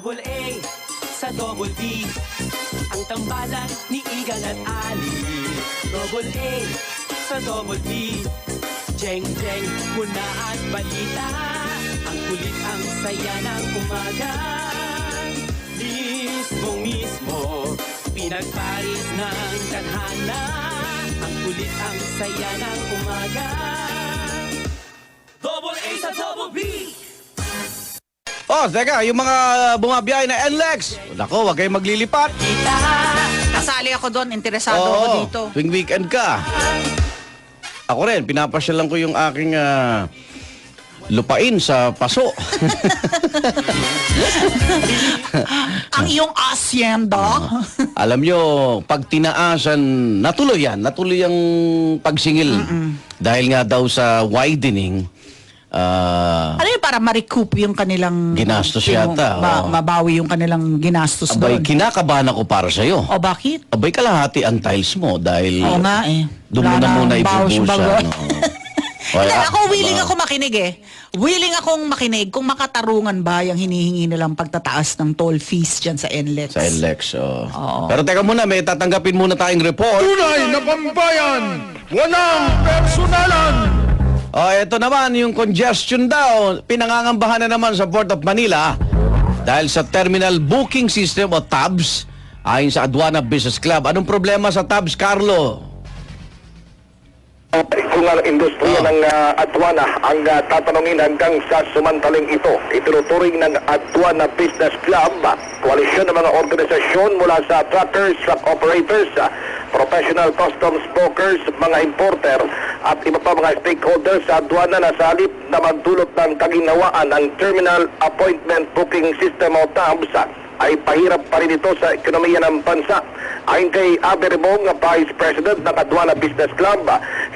Double A sa Double B, ang tambalan ni Igan at Ali. Double A sa Double B, Jeng Jeng, muna at balita. Ang kulit, ang saya ng umaga. Mismo, pinagparis ng tadhana. Ang kulit, ang saya ng umaga. Double A sa Double B. Oh, teka, yung mga bumabiyahe na NLEX. Nako, wag kayong maglilipat. Kasali ako doon, interesado ako dito. Tuwing weekend ka. Ako rin, pinapasyalan ko yung aking lupain sa paso. Ang iyong asyenda. Alam nyo, pag tinaasan, natuloy yan. Natuloy ang pagsingil. Dahil nga daw sa widening, Ano yun, para ma-recoup yung kanilang... ginastos yata. Mabawi yung kanilang ginastos abay, doon. kinakabahan ako para sa'yo. O bakit? Abay, kalahati ang tiles mo dahil... Oo nga eh. Doon mo na muna ibubusan. Hindi, ako willing ako makinig eh. Willing akong makinig kung makatarungan ba yung hinihingi nilang pagtataas ng toll fees dyan sa NLEX. Sa NLEX, Pero teka muna, may tatanggapin muna tayong report. Tunay na pambayan, walang personalan. Ito naman, yung congestion daw, pinangangambahan na naman sa Port of Manila dahil sa Terminal Booking System o TABS, ayon sa Aduana Business Club. Anong problema sa TABS, Carlo? Kung ang industriya ng Aduana ang tatanungin hanggang sa sumantaling ito, itinuturing ng Aduana Business Club, koalisyon ng mga organisasyon mula sa truckers, truck operators, professional customs brokers, mga importer at iba pa mga stakeholders sa aduana na sa halip na magdulot ng kaginawaan ng Terminal Appointment Booking System o TABS ay pahirap pa rin ito sa ekonomiya ng bansa. Ayon kay Abe Rebong, Vice President ng Aduana Business Club,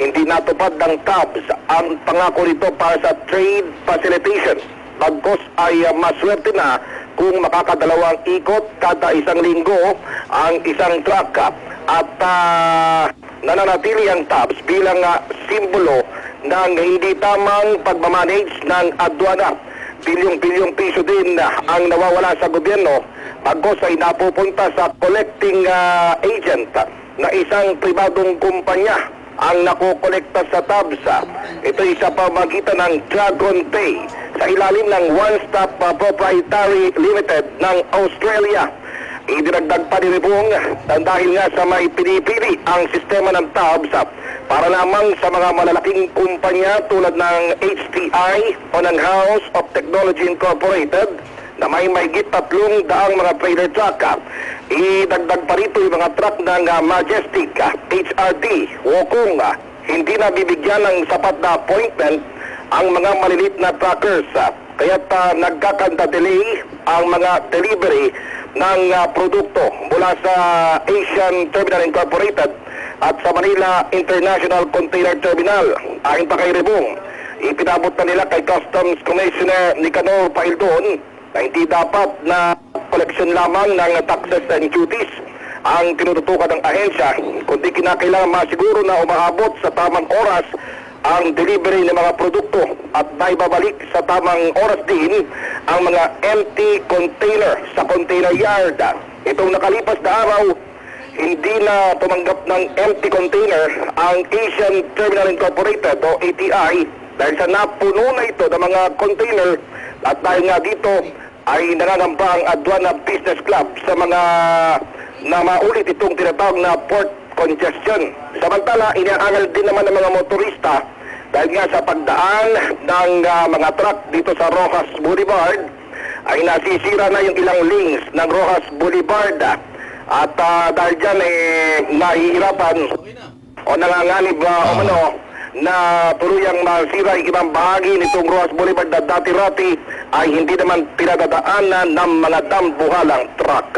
hindi natupad ng TABS ang pangako nito para sa trade facilitation. Bagkos ay maswerte na kung makakadalawang ikot kada isang linggo ang isang truck at nananatili ang TABS bilang simbolo ng hindi tamang pagmamanage ng aduana. Bilyong-bilyong piso din ang nawawala sa gobyerno bagkos ay napupunta sa collecting agent na isang pribadong kumpanya ang nakokolekta sa TABS. Ito ay sa pamagitan ng Dragon Pay sa ilalim ng One Stop Proprietary Limited ng Australia. Idinagdag pa ni Rebong dahil nga sa may pinipili ang sistema ng TABS para lamang sa mga malalaking kumpanya tulad ng HTI o ng House of Technology Incorporated na may mahigit 300 mga trailer truck. Idagdag pa rito yung mga truck ng Majestic, HRT, Wokong. Hindi na bibigyan ng sapat na appointment ang mga malilit na truckers. Kaya't nagkakanta-delay ang mga delivery ng produkto mula sa Asian Terminal Incorporated at sa Manila International Container Terminal. Ayon pa kay Rebong, ipinabot na nila kay Customs Commissioner Nicanor Paildon na hindi dapat na collection lamang ng taxes and duties ang tinututukan ng ahensya, kundi kinakailangan masiguro na umaabot sa tamang oras ang delivery ng mga produkto at naibabalik sa tamang oras din ang mga empty container sa container yard. Itong nakalipas na araw, hindi na tumanggap ng empty container ang Asian Terminal Incorporated o ATI dahil sa napuno na ito ng mga container at dahil nga dito ay nangangamba ang Aduana Business Club sa mga na maulit itong tinatawag na port congestion. Samantala, inaangal din naman ng mga motorista dahil nga sa pagdaan ng mga truck dito sa Rojas Boulevard ay nasisira na yung ilang lanes ng Rojas Boulevard at dahil dyan nahihirapan o nanganganib na tuluyang masira yung ibang bahagi nitong Rojas Boulevard na dati-rati ay hindi naman pinagdadaanan ng mga dambuhalang truck.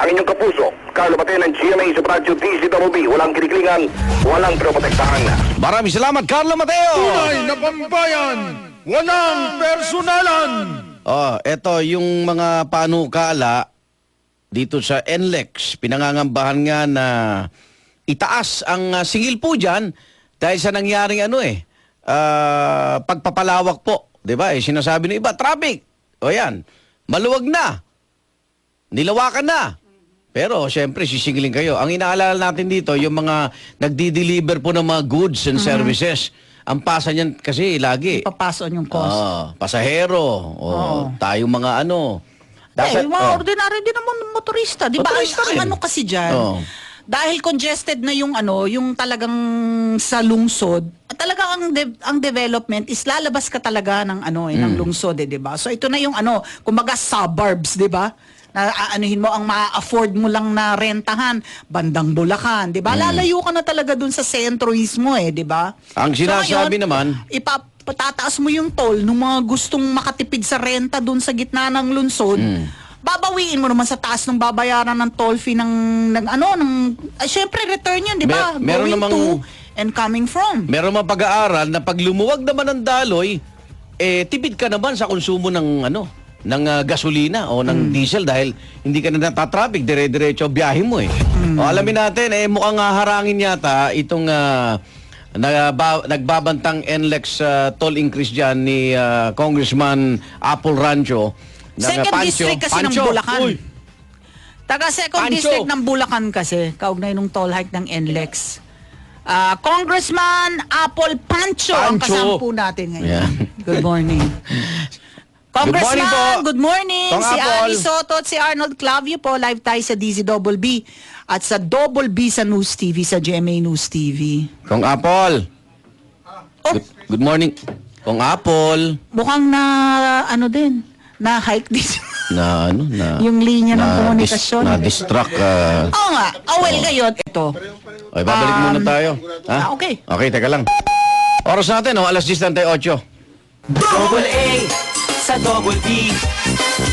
Ang inyong kapuso, Carlo Mateo ng GMA sa Radyo DZWB. Walang kiniklingan, walang pinoprotektahan. Maraming salamat, Carlo Mateo! Tunay na pambayan, walang personalan. Eto yung mga panukala dito sa NLEX. Pinangangambahan nga na itaas ang singil po dyan dahil sa nangyaring pagpapalawak po. Diba? Sinasabi ng iba, traffic. O yan, maluwag na. nilawakan na. Pero, syempre, sisingilin kayo. Ang inaalala natin dito, yung mga nagdi-deliver po ng mga goods and services. Ang pasa niyan kasi lagi. Papason yung cost. Pasahero. Tayong mga ano. Yung mga ordinary din naman motorista. Di ba? Motorista rin. Ang ano kasi dyan, dahil congested na yung ano, yung talagang sa lungsod, talaga ang development is lalabas ka talaga ng ano ng lungsod, di ba? So ito na yung ano, kumbaga suburbs, di ba? Na aanuhin mo ang ma-afford mo lang na rentahan, bandang Bulacan, 'di ba? Lalayo ka na talaga dun sa sentro mismo di ba? Ang sinasabi ngayon, naman, patataas mo yung toll ng mga gustong makatipid sa renta dun sa gitna ng lungsod. Babawiin mo naman sa taas ng babayaran ng toll fee ng syempre return yun, 'di ba? Meron Going namang to and coming from. meron mga pag-aaral na pag lumuwag naman ang daloy, tipid ka naman sa konsumo ng ng gasolina o ng diesel dahil hindi ka na natatraffic, dire-diretso biyahe mo O alamin natin, mukhang harangin yata itong nagbabantang NLEX toll increase dyan ni Congressman Apple Rancho. Second district kasi ng Bulacan. Uy, Taga second Pancho. district ng Bulacan kasi, kaugnay nung toll hike ng NLEX. Congressman Apple Pancho ang Pancho. kasampu natin ngayon. Yeah. Good morning. Congressman, Good morning po. good morning. Kong Si Apple. Ani Soto at si Arnold Clavio po, live tayo sa DZBB at sa Double B sa News TV, sa GMA News TV. Kong Apple. Oh, Good morning. Kong Apple. mukhang na, na hike din Na yung linya ng komunikasyon. Na-distract. Oo nga. Well, ngayon, ito. Okay, babalik muna tayo. Ha? Okay. Okay, teka lang. Oras natin, alas 10:38. Double A sa Double B.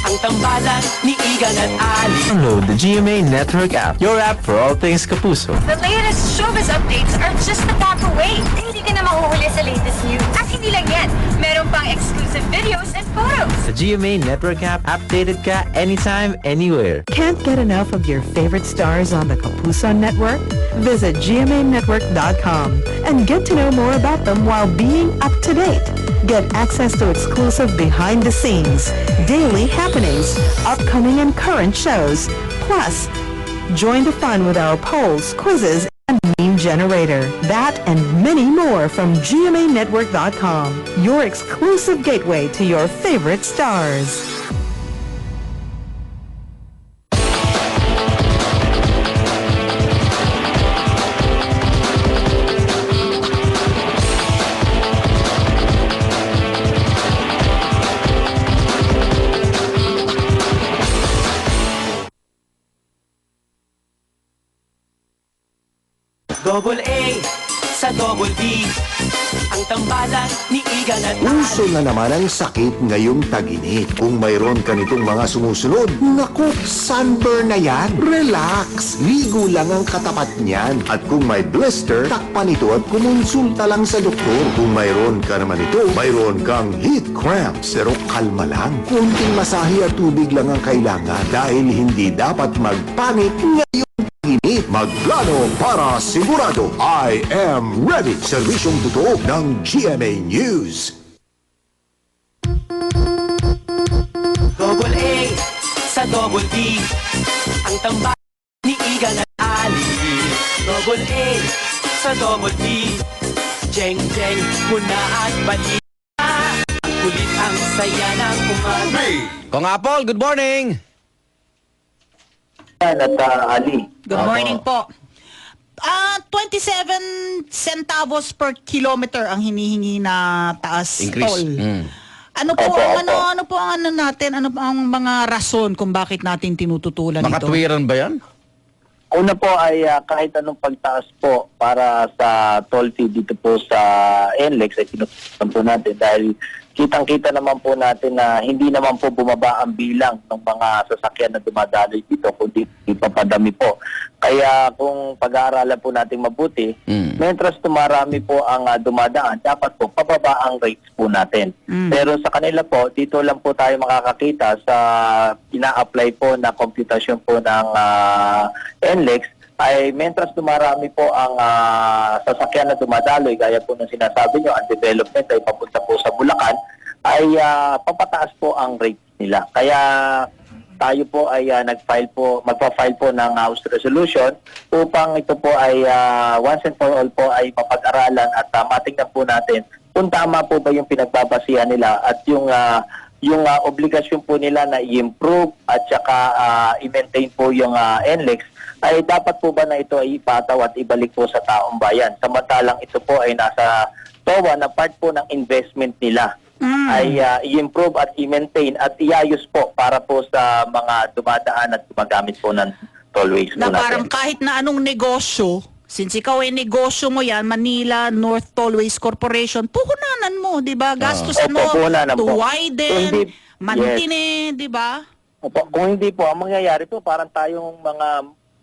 Ang tambalan ni Igan at Ali. Download the GMA Network app, your app for all things Kapuso. The latest showbiz updates are just a tap away. Hindi ka na mahuhuli sa latest news. At hindi lang yan, meron pang exclusive videos and photos. The GMA Network app, updated ka anytime, anywhere. Can't get enough of your favorite stars on the Kapuso Network? Visit gmanetwork.com and get to know more about them while being up to date. Get access to exclusive behind-the-scenes, daily happenings, upcoming and current shows. Plus, join the fun with our polls, quizzes, and meme generator. That and many more from gmanetwork.com, your exclusive gateway to your favorite stars. Double A sa Double B. Ang tambalan ni Igan at Uso Ali. na naman ang sakit ngayong tag-init. Kung mayroon ka nitong mga sumusunod, naku, sunburn na yan. Relax, ligo lang ang katapat niyan. At kung may blister, takpan ito at kumonsulta lang sa doktor. Kung mayroon ka naman ito, mayroon kang heat cramps. Pero kalma lang, konting masahe at tubig lang ang kailangan dahil hindi dapat magpanik ngayong tag-init. Magplano para sigurado. I am ready. Serbisyong totoo ng GMA News. Double A sa Double B. Ang tambalan ni Igan at Ali. Double A sa Double B. Jeng jeng muna at balita. Ang kulit ang saya ng umaga. Kong Apple, good morning. At Ali. Good morning po. 27 centavos per kilometer ang hinihingi na taas Increase. toll. Ano po ang natin? Ano po ang mga rason kung bakit natin tinututulan ito? Makatwiran ba yan? Una po ay kahit anong pagtaas po para sa toll fee dito po sa NLEX ay tinutulan po natin dahil kitang-kita naman po natin na hindi naman po bumaba ang bilang ng mga sasakyan na dumadaloy dito, kundi ipapadami po. Kaya kung pag-aaralan po natin mabuti, mentras tumarami po ang dumadaan, dapat po pababa ang rates po natin. Pero sa kanila po, dito lang po tayo makakakita sa ina-apply po na computation po ng NLEX, ay mentras dumarami po ang sasakyan na dumadaloy, gaya po ng sinasabi nyo, ang development ay papunta po sa Bulacan, ay papataas po ang rate nila. Kaya tayo po ay magpa-file po ng House Resolution upang ito po ay once and for all po ay mapag-aralan at matingnan po natin kung tama po ba yung pinagbabasihan nila at yung obligasyon po nila na i-improve at saka i-maintain po yung NLEX ay dapat po ba na ito ay ipataw at ibalik po sa taong bayan. Samantalang ito po ay nasa TOA na part po ng investment nila ay i-improve at i-maintain at iayos po para po sa mga dumadaan at gumagamit po ng tollways po Na natin. parang kahit na anong negosyo, since ikaw ay negosyo mo yan, Manila North Tollways Corporation, puhunanan mo, di ba? Gastusin mo Opo, puhunanan to po. widen, Hindi- mantine, di ba? Opo, kung hindi po, ang mangyayari po, parang tayong mga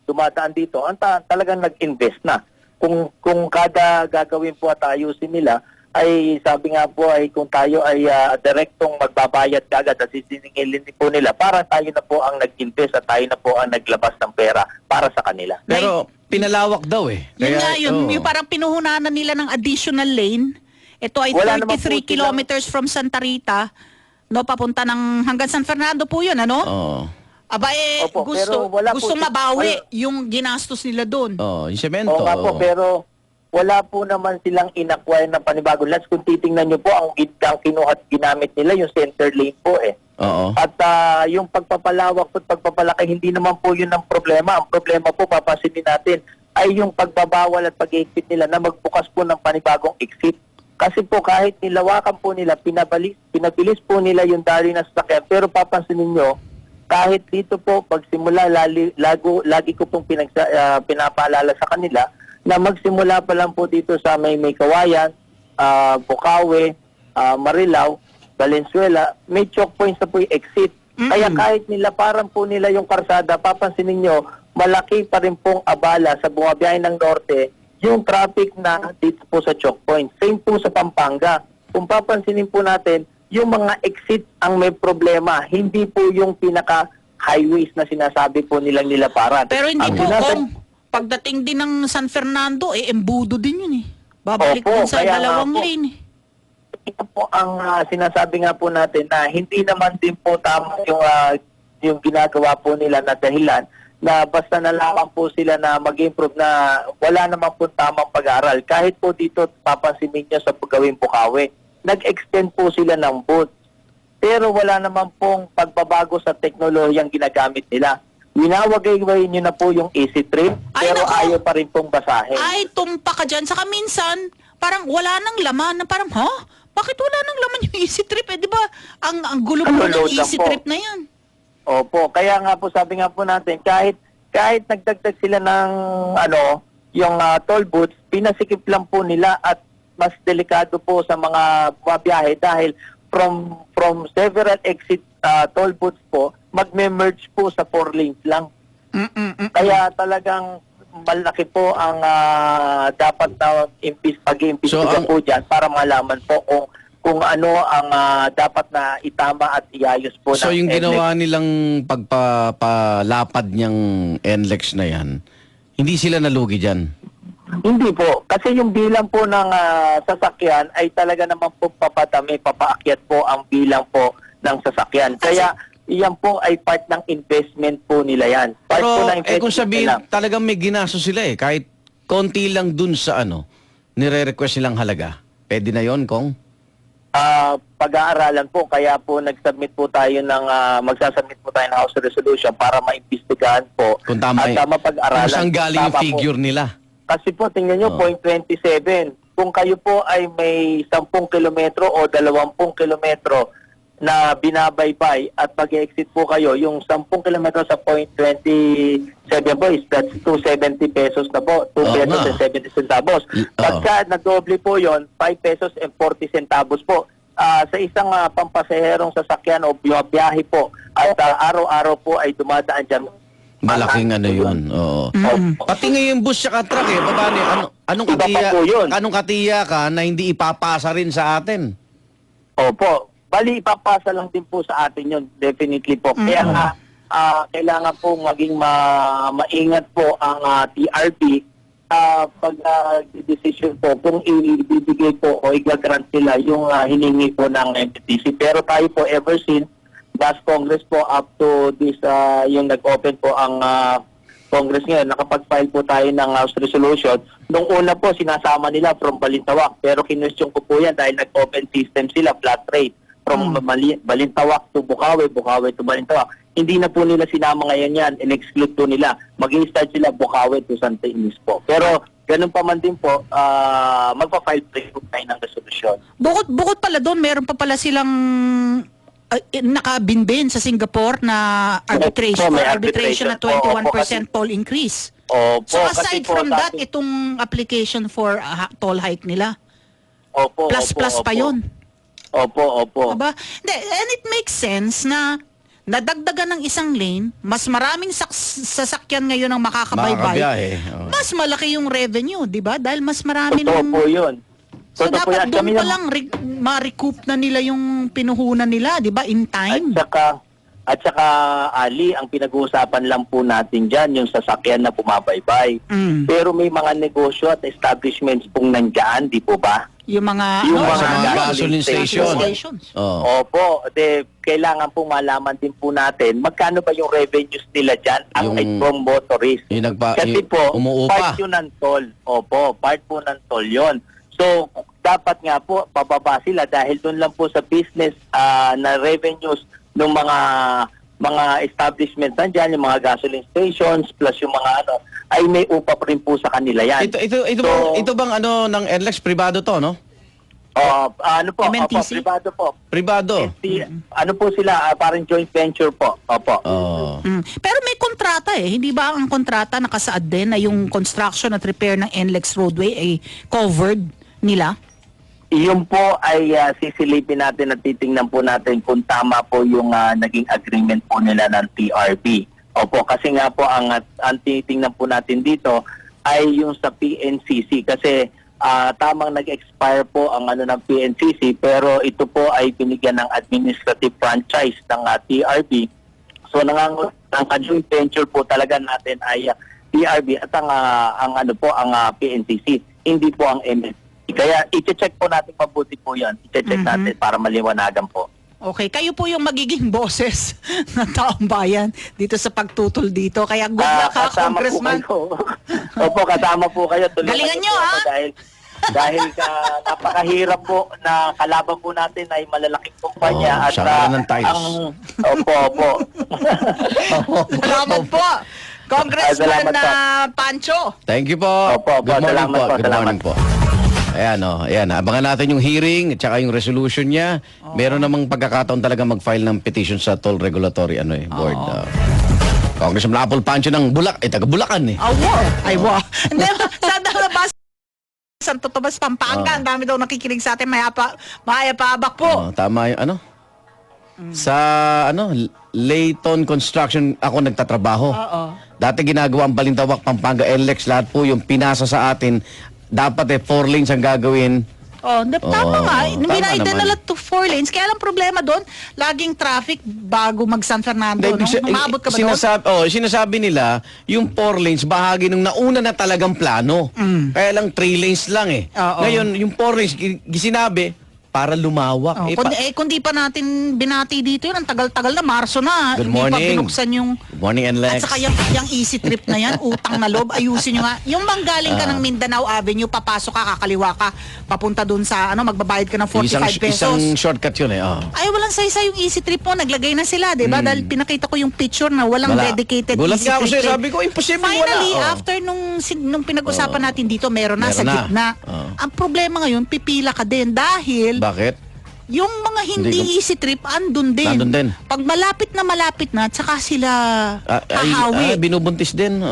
dumadaan dito, talagang nag-invest na. Kung kada gagawin po at ayusin nila, ay sabi nga po ay kung tayo ay direktong magbabayad kagad at sisiningilin po nila, para tayo na po ang nag-invest at tayo na po ang naglabas ng pera para sa kanila. Pero pinalawak daw eh. Yun nga yun, oo. yung parang pinuhunanan nila ng additional lane. Ito ay Wala naman 33 po silang- kilometers from Santa Rita, no, papunta ng hanggang San Fernando po yun, ano? Oo. Aba Opo, pero wala po gusto si- mabawi wala. yung ginastos nila doon. Oo, yung semento. Oo nga po, oo. pero wala po naman silang in-acquire ng panibagong lots. Kung titingnan nyo po, ang kinuha at ginamit nila yung center lane po eh. Oo. At yung pagpapalawak at pagpapalaki, hindi naman po yun ang problema. Ang problema po, papansinin natin, ay yung pagbabawal at pag-exit nila na magbukas po ng panibagong exit. Kasi po kahit nilawakan po nila, pinabilis po nila yung dali na sasakyan. Pero papansinin nyo, kahit dito po, pagsimula, lagi ko pong pinapaalala sa kanila na magsimula pa lang po dito sa may Kawayan, Bukawi, Marilao, Valenzuela, may choke points na po yung exit. Kaya kahit nilaparan po nila yung karsada, papansinin nyo, malaki pa rin pong abala sa bumabiyahe ng norte yung traffic na dito po sa choke point. Same po sa Pampanga. Kung papansinin po natin, yung mga exit ang may problema, hindi po yung pinaka-highways na sinasabi po nilang nilaparan. Pero hindi Ang po, sinasab- kung pagdating din ng San Fernando, embudo din yun eh. Babalik Opo, din sa kaya nga dalawang po. lane eh. Ito po ang sinasabi nga po natin na hindi naman din po tama yung ginagawa po nila na dahilan na basta na lamang po sila na mag-improve na wala naman po tamang pag-aaral. Kahit po dito papansinin nyo sa paggawing Bukawi, nag-extend po sila ng booth. Pero wala naman pong pagbabago sa teknolohiyang ginagamit nila. Winawagay-wayin nyo na po yung easy trip, Ay, pero nako. ayaw pa rin pong basahin. Ay, tumpa ka dyan. Saka minsan, parang wala nang laman. Na parang, bakit wala nang laman yung easy trip? Eh, di ba, ang gulo mo ng Load lang easy po. trip na yan. Opo, kaya nga po sabi nga po natin, kahit nagdagdag sila ng yung toll booths, pinasikip lang po nila at mas delikado po sa mga bumabiyahe dahil from several exit toll booths po, magme-merge po sa 4 lanes lang. Kaya talagang malaki po ang dapat na pag-iimbestiga So, po dyan para malaman po kung ano ang dapat na itama at iayos po So ng yung NLEX. ginawa nilang pagpapalapad niyang NLEX na yan, hindi sila nalugi dyan. Hindi po. Kasi yung bilang po ng sasakyan ay talaga naman po papaakyat po ang bilang po ng sasakyan. Kaya iyan po ay part ng investment po nila yan. Part po Pero ng investment kung sabihin, nila. talagang may ginaso sila eh. Kahit konti lang dun sa nire-request nilang halaga. Pwede na yon Kong? Pag-aaralan po, kaya po magsasubmit po tayo ng House Resolution para maimbestigahan po Kung tama at mapag-aralan. kung saan galing yung Tama po. figure nila. Kasi po, tingnan nyo, Oh. point 27. Kung kayo po ay may 10 kilometro o 20 kilometro na binabaybay at mag-exit po kayo, yung 10 kilometro sa point 27 po is that's 270 pesos na po. 2 Oo pesos nga. and 70 centavos. Pagka nagdoble po yon 5 pesos and 40 centavos po. Sa isang pampasaherong sasakyan o biyahe po at araw-araw po ay dumadaan dyan. Malaking yun. Oo. Pati ngayon bus at truck eh. Paano, anong Iba pa katiya, po yun. anong katiya ka na hindi ipapasa rin sa atin? Opo. Bali, ipapasa lang din po sa atin yun. Definitely po. Kaya nga, kailangan po maging maingat po ang TRP pag decision po kung ibibigay po o i-grant sila yung hiningi po ng MTC. Pero tayo po ever since last Congress po up to this, yung nag-open po ang Congress ngayon, nakapag-file po tayo ng House Resolution. Nung una po, sinasama nila from Balintawak, pero kinwestiyon ko po yan dahil nag-open system sila, flat rate, from Balintawak to Bukawi, Bukawi to Balintawak. Hindi na po nila sinama ngayon yan, in-exclude po nila. Mag-i-start sila Bukawi to Santa Ynez po. Pero ganun pa man din po, magpa-file po tayo ng resolution. Bukod pala doon, meron pa pala silang nakabinbin sa Singapore na arbitration, May arbitration na 21% toll increase. Opo, So kasi aside po from sa that, ating- itong application for toll hike nila, Opo, plus pa yun. Opo. Aba? Hindi, and it makes sense na nadagdagan ng isang lane, mas maraming sasakyan ngayon ang makakabaybay. Makakabiyahe. Oo. Mas malaki yung revenue, di ba? Dahil mas marami Totoo ng... po yun. So Totoo po dapat yan. doon Kami pa naman- lang ma-recoup na nila yung pinuhunan nila, di ba? In time. At saka, Ali, ang pinag-uusapan lang po natin dyan, yung sasakyan na bumabaybay. Mm. Pero may mga negosyo at establishments pong nandyan, di po ba? Yung mga... Yung Sa mga gasoline gasoline station. stations. Oh. Opo, kailangan po malaman din po natin magkano ba yung revenues nila dyan aside from motorists. Kasi po, umuupa. part yun ng toll. Opo, part po ng toll yun. So, dapat nga po, pababa sila dahil doon lang po sa business na revenues ng mga establishments nandyan, yung mga gasoline stations, plus yung mga ay may upa pa rin po sa kanila yan. Ito bang ano ng NLEX pribado to, no? Ano po? MNTC? Opo, privado po. Pribado. Ano po sila? Parang joint venture po. Opo. Oh. Pero may kontrata eh. Hindi ba ang kontrata nakasaad din na yung construction at repair ng NLEX roadway ay covered nila? Iyon po ay sisilipin natin at titingnan po natin kung tama po yung naging agreement po nila ng TRB. Opo, kasi nga po ang titingnan po natin dito ay yung sa PNCC kasi tamang nag-expire po ang ng PNCC pero ito po ay binigyan ng administrative franchise ng TRB. So ang joint venture po talaga natin ay TRB at ang PNCC, hindi po ang MSC. Kaya i-check po natin mabuti po 'yan. I-check natin para maliwanagan po. Okay, kayo po yung magiging bosses ng taong bayan dito sa pagtutol dito. Kaya good luck ha, Congressman. Po kayo. Opo, kasama po kayo. Galingan nyo, ha? Dahil napakahirap po na kalaban po natin ay malalaking kumpanya. At sakalan ng tiles. Opo. Salamat po, Congressman Salamat po. Pancho. Thank you po. Opo, Good morning salamat po. po, Good salamat. morning po. Ayan, abangan natin yung hearing at saka yung resolution niya. Meron namang pagkakataon talaga mag-file ng petition sa toll regulatory board. Congressman Apple Pancho ng taga Bulacan eh. Awa. Hindi, sa dalabas, Santo Tomas, Pampanga, ang dami daw nakikinig sa atin, mayapaabak po. Tama yung sa Layton Construction ako nagtatrabaho. Dati ginagawa ang Balintawak, Pampanga, NLEX, lahat po yung pinasa sa atin. Dapat 4 lanes ang gagawin. Tama nga. tama Binaid naman. na lang to 4 lanes. Kaya lang problema doon, laging traffic bago mag San Fernando. Umabot ka ba doon? Sinasabi nila, yung 4 lanes, bahagi nung nauna na talagang plano. Kaya lang 3 lanes lang eh. Ngayon, yung 4 lanes, sinabi, para lumawak. Kundi pa natin binati dito yun, ang tagal-tagal na, Marso na. Good Hindi pa morning. binuksan yung... Good morning, NLEX. At saka yung easy trip na yan, utang na loob, ayusin nyo nga. Yung manggaling ka ng Mindanao Avenue, papasok ka, kakaliwa ka, papunta dun sa, magbabayad ka ng 45 pesos. Isang shortcut yun eh. Ay, walang saysa yung easy trip mo. Naglagay na sila, di ba? Dahil pinakita ko yung picture na walang dedicated Gulat easy nga ako trip sa'yo, lane. sabi ko, imposible Finally, wala. after nung pinag-usapan natin dito, meron na Meron sa na. gitna. Ang problema ngayon, pipila ka din dahil Bakit? yung mga hindi easy trip, andun din. Andun din. Pag malapit na, tsaka sila hahawi. Binubuntis din.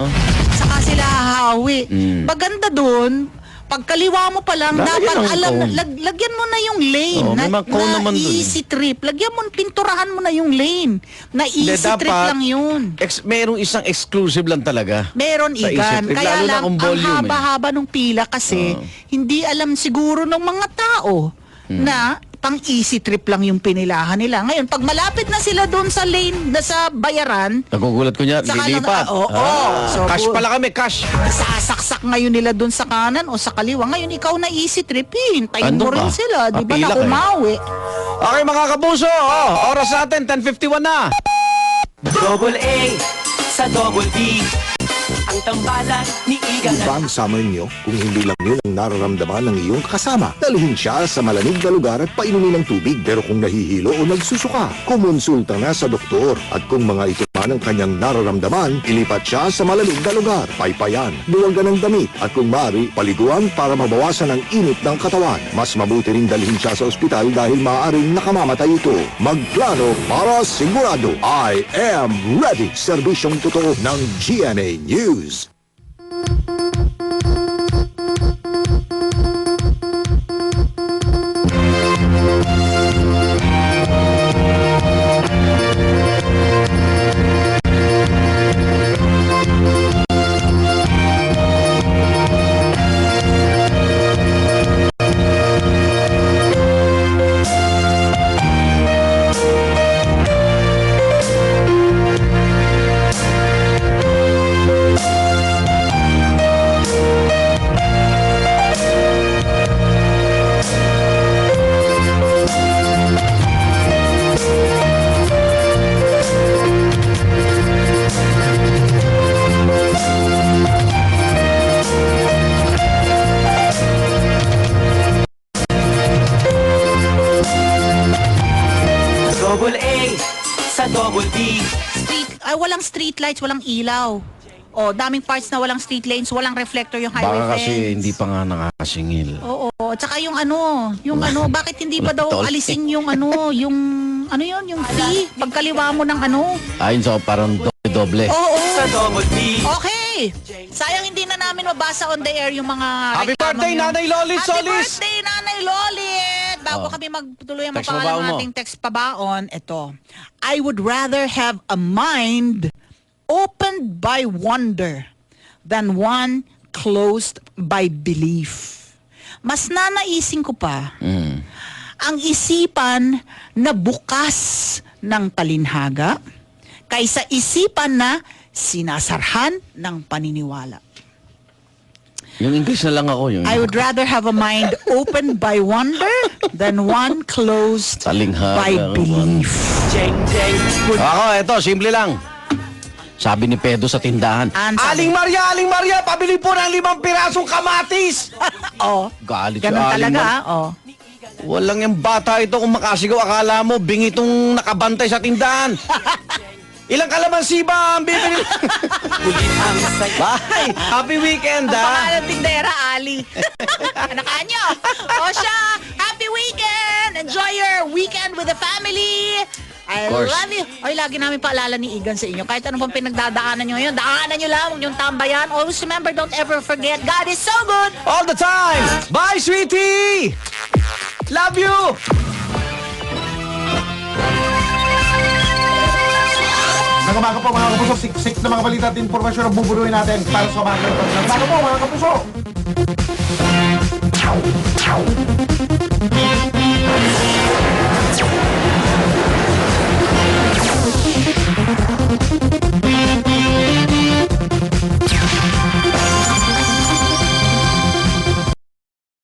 Tsaka sila hahawi. Maganda dun, pagkaliwa mo pa lang, dapat lagyan mo na yung lane may mga cone naman dun. easy trip. Lagyan mo, pinturahan mo na yung lane. Na easy trip lang yun. Merong isang exclusive lang talaga. Meron Sa igan. easy trip, Kaya lalo na lang, kung ang volume, haba-haba ng pila kasi hindi alam siguro ng mga tao na pang easy trip lang yung pinilahan nila. Ngayon, pag malapit na sila doon sa lane, na sa bayaran, Nagugulat ko niya, Saka lilipat. lang- oo. So, cash pala kami, cash. sasaksak ngayon nila doon sa kanan o sa kaliwa. Ngayon, ikaw na easy trip, hintayin mo Andun rin ka. sila. Di ba na Papila ka eh. umawi? Okay mga kapuso, oras natin, 10:51 na. Double A sa Double D. Ang tambalan ni Igan Iba ang summer niyo kung hindi lang yun ang nararamdaman ng iyong kasama. Dalhin siya sa malamig na lugar at painumin ng tubig. Pero kung nahihilo o nagsusuka, kumonsulta na sa doktor. At kung mga ito man ang kanyang nararamdaman, ilipat siya sa malamig na lugar. Paypayan, duwagan ng damit. At kung maaari, paliguan para mabawasan ang init ng katawan. Mas mabuti ring dalhin siya sa ospital dahil maaaring nakamamatay ito. Magplano para sigurado. I am ready. Serbisyong totoo ng GMA News. Double A sa Double D. Walang street lights, walang ilaw. O, daming parts na walang street lanes, walang reflector yung highway Baka fence. kasi hindi pa nga nakakasingil. Oo, tsaka yung bakit hindi ba daw Tol. alisin yung yung fee? Pagkaliwa mo ng Ayun so, parang doble. Oo. Sa Double D. Okay. Sayang hindi na namin mabasa on the air yung mga Happy reklamo birthday, yun. Nanay Lolit Happy Solis! birthday, Nanay Lolit! Bago kami magtuloy ang Text mapangalan pabaon ng mo. ating text pabaon, ito. I would rather have a mind opened by wonder than one closed by belief. Mas nanaisin ko pa, ang isipan na bukas ng talinhaga kaysa isipan na sinasarhan ng paniniwala. Yung English na lang ako. Yung I would rather have a mind opened by wonder than one closed Talinghaga. by belief. Jeng, jeng. Ako, eto, simple lang. Sabi ni Pedro sa tindahan, Sabi- Aling Maria, pabili po ng 5 pirasong kamatis! Oh, Galit ganun si Aling talaga. Mar- Oh. Walang yung bata ito kung makasigaw, akala mo, bingitong nakabantay sa tindahan. Ilang kalamansi ba ang bibili? Ulit ang saya. Bye! Happy weekend, Ang ha? pangalan tindera, Ali. Nakaan nyo. O siya, happy weekend! Enjoy your weekend with the family. I Of course. love you. Oy, lagi namin paalala ni Igan sa inyo. Kahit anong pang pinagdadaanan nyo ngayon, daanan nyo lang, huwag nyong tambayan. Always remember, don't ever forget, God is so good. All the time! Bye, sweetie! Love you! Nagamaga po mga kapuso, siksik na mga balita at informasyon ang buburuin natin para sa mga kapuso. Nagamaga po mga kapuso!